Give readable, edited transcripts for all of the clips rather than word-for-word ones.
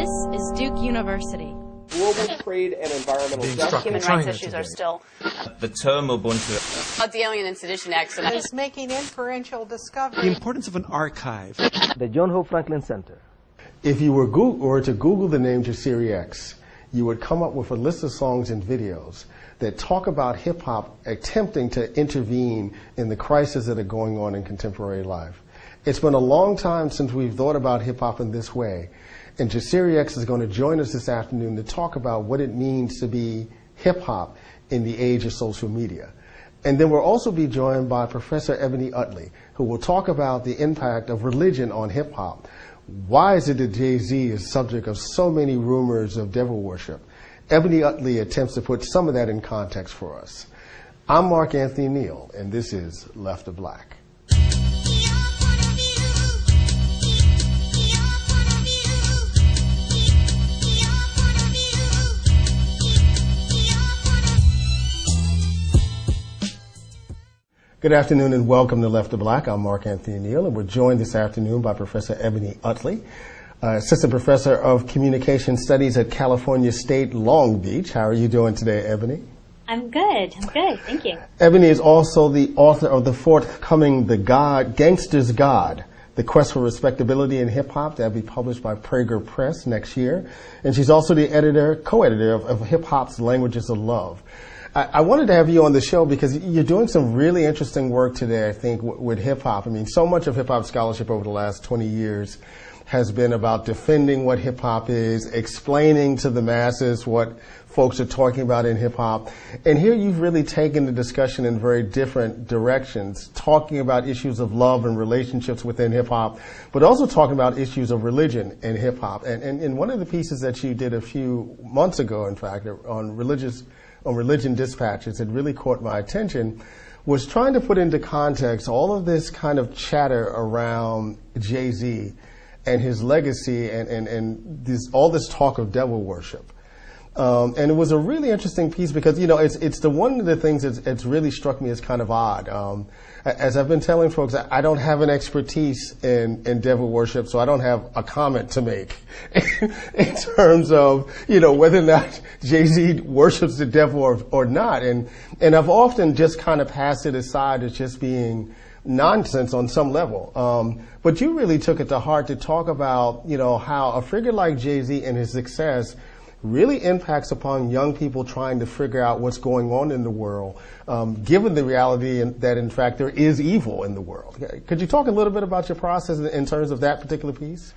This is Duke University. Global trade and environmental justice. Human rights issues are still. The term Ubuntu. About the Alien and Sedition Acts. Is making inferential discovery. The importance of an archive. The John Hope Franklin Center. If you were to Google the name Jasiri X, you would come up with a list of songs and videos that talk about hip-hop attempting to intervene in the crises that are going on in contemporary life. It's been a long time since we've thought about hip-hop in this way, and Jasiri X is going to join us this afternoon to talk about what it means to be hip-hop in the age of social media. And then we'll also be joined by Professor Ebony Utley, who will talk about the impact of religion on hip-hop. Why is it that Jay-Z is subject of so many rumors of devil worship? Ebony Utley attempts to put some of that in context for us. I'm Mark Anthony Neal, and this is Left of Black. Good afternoon and welcome to Left of Black. I'm Mark Anthony Neal, and we're joined this afternoon by Professor Ebony Utley, Assistant Professor of Communication Studies at California State, Long Beach. How are you doing today, Ebony? I'm good. Thank you. Ebony is also the author of the forthcoming Gangster's God, The Quest for Respectability in Hip Hop, that'll be published by Prager Press next year. And she's also the co-editor of Hip Hop's Languages of Love. I wanted to have you on the show because you're doing some really interesting work today, I think, with hip-hop. I mean, so much of hip-hop scholarship over the last 20 years has been about defending what hip-hop is, explaining to the masses what folks are talking about in hip-hop. And here you've really taken the discussion in very different directions, talking about issues of love and relationships within hip-hop, but also talking about issues of religion in hip-hop. And one of the pieces that you did a few months ago, in fact, on Religion Dispatches, it really caught my attention, was trying to put into context all of this kind of chatter around Jay-Z and his legacy and all this talk of devil worship. And it was a really interesting piece because, you know, it's the one of the things that's really struck me as kind of odd. As I've been telling folks, I don't have an expertise in devil worship, so I don't have a comment to make in terms of, you know, whether or not Jay-Z worships the devil or not. And I've often just kind of passed it aside as just being nonsense on some level. But you really took it to heart to talk about, you know, how a figure like Jay-Z and his success really impacts upon young people trying to figure out what's going on in the world, given the reality that, in fact, there is evil in the world. Could you talk a little bit about your process in terms of that particular piece?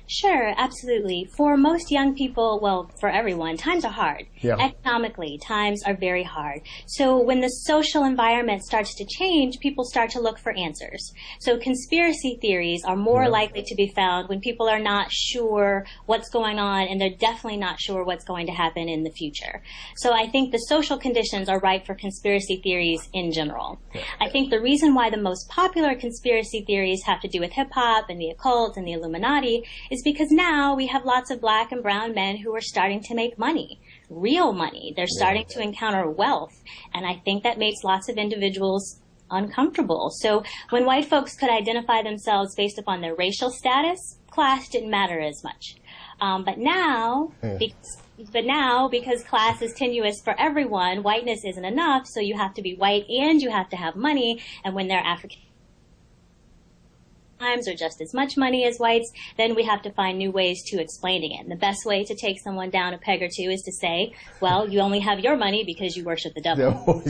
Sure, absolutely. For most young people, well, for everyone, times are hard. Yeah. Economically, times are very hard. So when the social environment starts to change, people start to look for answers. So conspiracy theories are more likely to be found when people are not sure what's going on, and they're definitely not sure what's going to happen in the future. So I think the social conditions are ripe for conspiracy theories in general. Yeah. I think the reason why the most popular conspiracy theories have to do with hip-hop and the occult and the Illuminati is because now we have lots of black and brown men who are starting to make money, real money. They're starting to encounter wealth, and I think that makes lots of individuals uncomfortable. So when white folks could identify themselves based upon their racial status, class didn't matter as much. But now, because class is tenuous for everyone, whiteness isn't enough, so you have to be white and you have to have money, and when they're African or just as much money as whites, then we have to find new ways to explaining it. And the best way to take someone down a peg or two is to say, well, you only have your money because you worship the devil.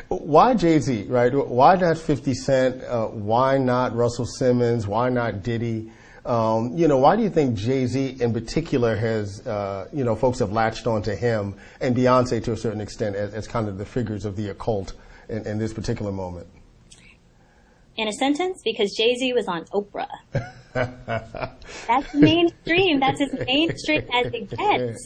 Why Jay-Z, right? Why not 50 Cent? Why not Russell Simmons? Why not Diddy? Why do you think Jay-Z in particular has, folks have latched onto him, and Beyonce to a certain extent as kind of the figures of the occult in this particular moment? In a sentence, because Jay-Z was on Oprah. That's mainstream. That's as mainstream as it gets.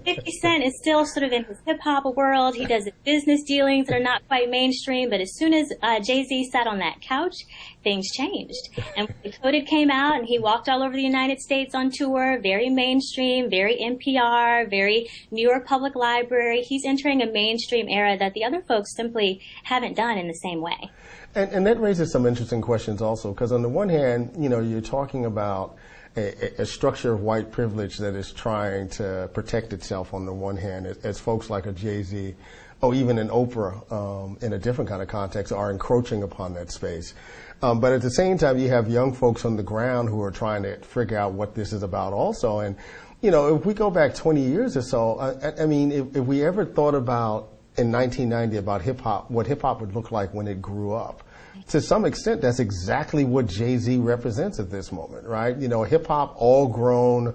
50 Cent is still sort of in his hip-hop world. He does business dealings that are not quite mainstream, but as soon as Jay-Z sat on that couch, things changed. And when Decoded came out and he walked all over the United States on tour, very mainstream, very NPR, very New York Public Library, he's entering a mainstream era that the other folks simply haven't done in the same way. And that raises some interesting questions also, because on the one hand, you know, you're talking about a structure of white privilege that is trying to protect itself on the one hand, as folks like a Jay-Z or even an Oprah in a different kind of context are encroaching upon that space. But at the same time, you have young folks on the ground who are trying to figure out what this is about also. And, you know, if we go back 20 years or so, I mean, if we ever thought about in 1990 about hip-hop, what hip-hop would look like when it grew up, to some extent, that's exactly what Jay-Z represents at this moment, right? You know, hip-hop, all grown,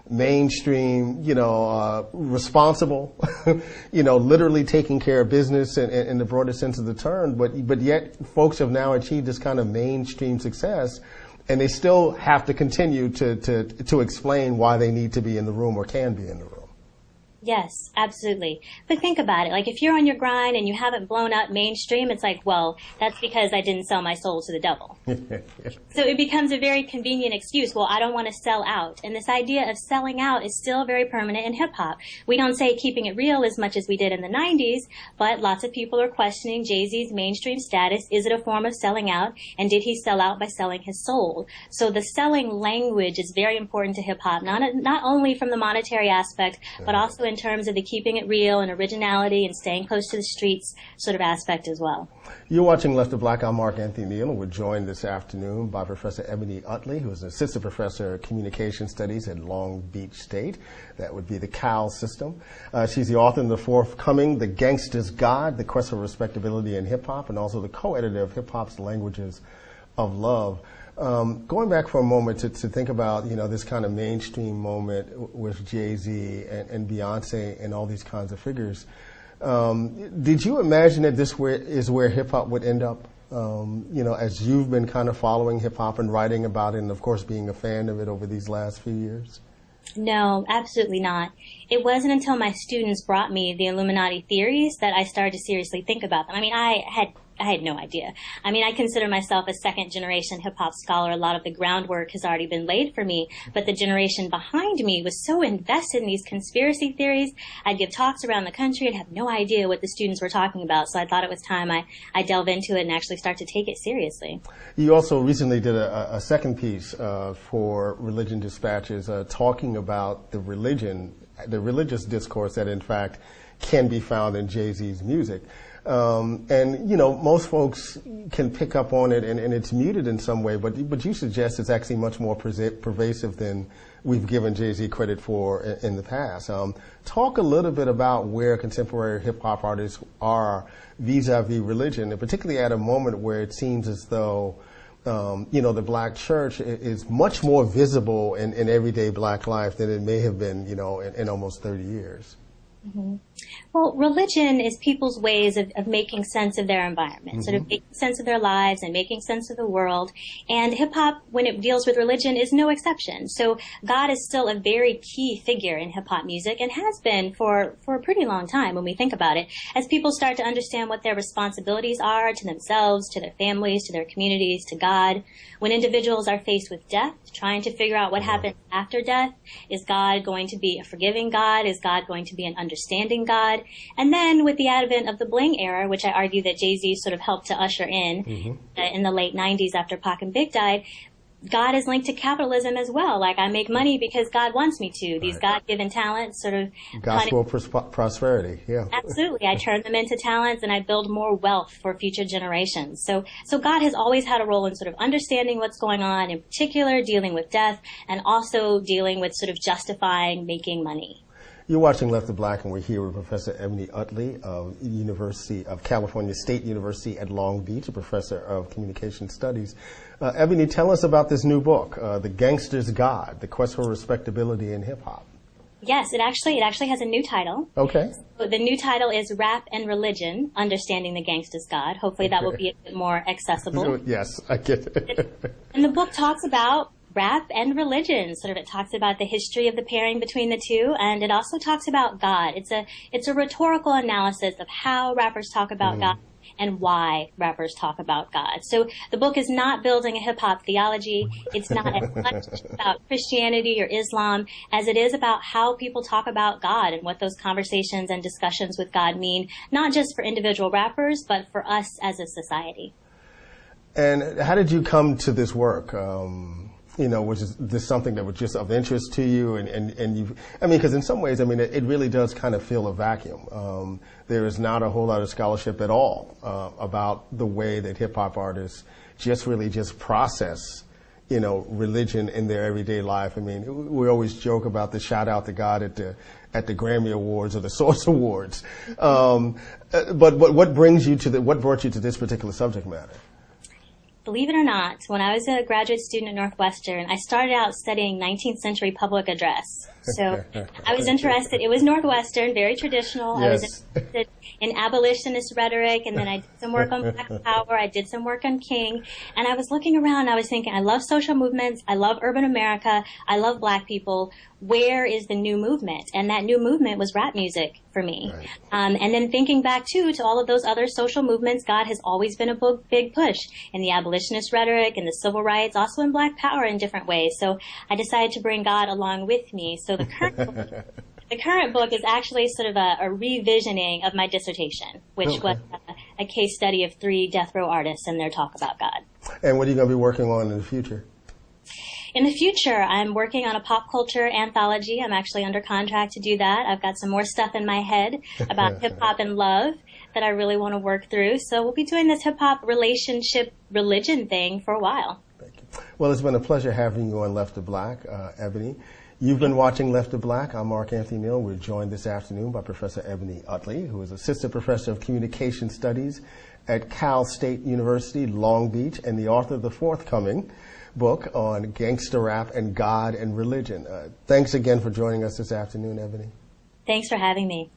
mainstream, you know, responsible, you know, literally taking care of business in the broadest sense of the term, but yet folks have now achieved this kind of mainstream success, and they still have to continue to explain why they need to be in the room or can be in the room. Yes, absolutely. But think about it. Like, if you're on your grind and you haven't blown up mainstream, it's like, well, that's because I didn't sell my soul to the devil. So it becomes a very convenient excuse. Well, I don't want to sell out. And this idea of selling out is still very permanent in hip hop. We don't say keeping it real as much as we did in the 90s, but lots of people are questioning Jay-Z's mainstream status. Is it a form of selling out? And did he sell out by selling his soul? So the selling language is very important to hip hop, not only from the monetary aspect, but also in terms of the keeping it real and originality and staying close to the streets sort of aspect as well. You're watching Left of Black. I'm Mark Anthony Neal, and we're joined this afternoon by Professor Ebony Utley, who is an assistant professor of communication studies at Long Beach State. That would be the Cal system. She's the author of the forthcoming The Gangster's God, The Quest for Respectability in Hip Hop, and also the co-editor of Hip Hop's Languages of Love. Going back for a moment to think about, you know, this kind of mainstream moment with Jay-Z and Beyonce and all these kinds of figures, did you imagine that this is where hip-hop would end up? You know, as you've been kind of following hip-hop and writing about it and, of course, being a fan of it over these last few years? No, absolutely not. It wasn't until my students brought me the Illuminati theories that I started to seriously think about them. I mean, I had no idea. I mean, I consider myself a second-generation hip-hop scholar. A lot of the groundwork has already been laid for me, but the generation behind me was so invested in these conspiracy theories. I'd give talks around the country and have no idea what the students were talking about, so I thought it was time I delve into it and actually start to take it seriously. You also recently did a second piece for Religion Dispatches talking about the religious discourse that, in fact, can be found in Jay-Z's music. And, you know, most folks can pick up on it and it's muted in some way, but you suggest it's actually much more pervasive than we've given Jay-Z credit for in the past. Talk a little bit about where contemporary hip-hop artists are vis-a-vis religion, and particularly at a moment where it seems as though, you know, the black church is much more visible in everyday black life than it may have been, you know, in almost 30 years. Mm-hmm. Well, religion is people's ways of making sense of their environment, sort of making sense of their lives and making sense of the world. And hip-hop, when it deals with religion, is no exception. So God is still a very key figure in hip-hop music and has been for a pretty long time when we think about it. As people start to understand what their responsibilities are to themselves, to their families, to their communities, to God. When individuals are faced with death, trying to figure out what happens after death, is God going to be a forgiving God? Is God going to be an understanding God? And then with the advent of the bling era, which I argue that Jay-Z sort of helped to usher in the late 90s after Pac and Big died, God is linked to capitalism as well. Like, I make money because God wants me to. These God-given talents sort of... Gospel prosperity, yeah. Absolutely. I turn them into talents and I build more wealth for future generations. So God has always had a role in sort of understanding what's going on, in particular dealing with death and also dealing with sort of justifying making money. You're watching Left of Black, and we're here with Professor Ebony Utley of University of California State University at Long Beach, a professor of communication studies. Ebony, tell us about this new book, The Gangster's God, The Quest for Respectability in Hip Hop. Yes, it actually has a new title. Okay. So the new title is Rap and Religion, Understanding the Gangster's God. Hopefully that will be a bit more accessible. Yes, I get it. And the book talks about rap and religion. Sort of, it talks about the history of the pairing between the two, and it also talks about God. It's a rhetorical analysis of how rappers talk about God and why rappers talk about God. So the book is not building a hip-hop theology. It's not as much about Christianity or Islam as it is about how people talk about God and what those conversations and discussions with God mean, not just for individual rappers, but for us as a society. And how did you come to this work? Was this something that was just of interest to you? And you, because in some ways, it really does kind of fill a vacuum. There is not a whole lot of scholarship at all about the way that hip hop artists just process, religion in their everyday life. We always joke about the shout out to God at the Grammy Awards or the Source Awards. But what brought you to this particular subject matter? Believe it or not, when I was a graduate student at Northwestern, I started out studying 19th century public address. So I was interested. It was Northwestern, very traditional. Yes. I was interested in abolitionist rhetoric, and then I did some work on Black Power. I did some work on King. And I was looking around. I was thinking, I love social movements. I love urban America. I love Black people. Where is the new movement? And that new movement was rap music for me. Right. And then thinking back, too, to all of those other social movements, God has always been a big push in the abolitionist rhetoric and the civil rights, also in Black Power in different ways. So I decided to bring God along with me. So the current book is actually sort of a revisioning of my dissertation, which was a case study of 3 death row artists and their talk about God. And what are you going to be working on in the future? In the future, I'm working on a pop culture anthology. I'm actually under contract to do that. I've got some more stuff in my head about hip-hop and love that I really want to work through. So we'll be doing this hip-hop relationship religion thing for a while. Thank you. Well, it's been a pleasure having you on Left of Black, Ebony. You've been watching Left of Black. I'm Anthony Neal. We're joined this afternoon by Professor Ebony Utley, who is Assistant Professor of Communication Studies at Cal State University, Long Beach, and the author of the forthcoming book on gangster rap and God and religion. Thanks again for joining us this afternoon, Ebony. Thanks for having me.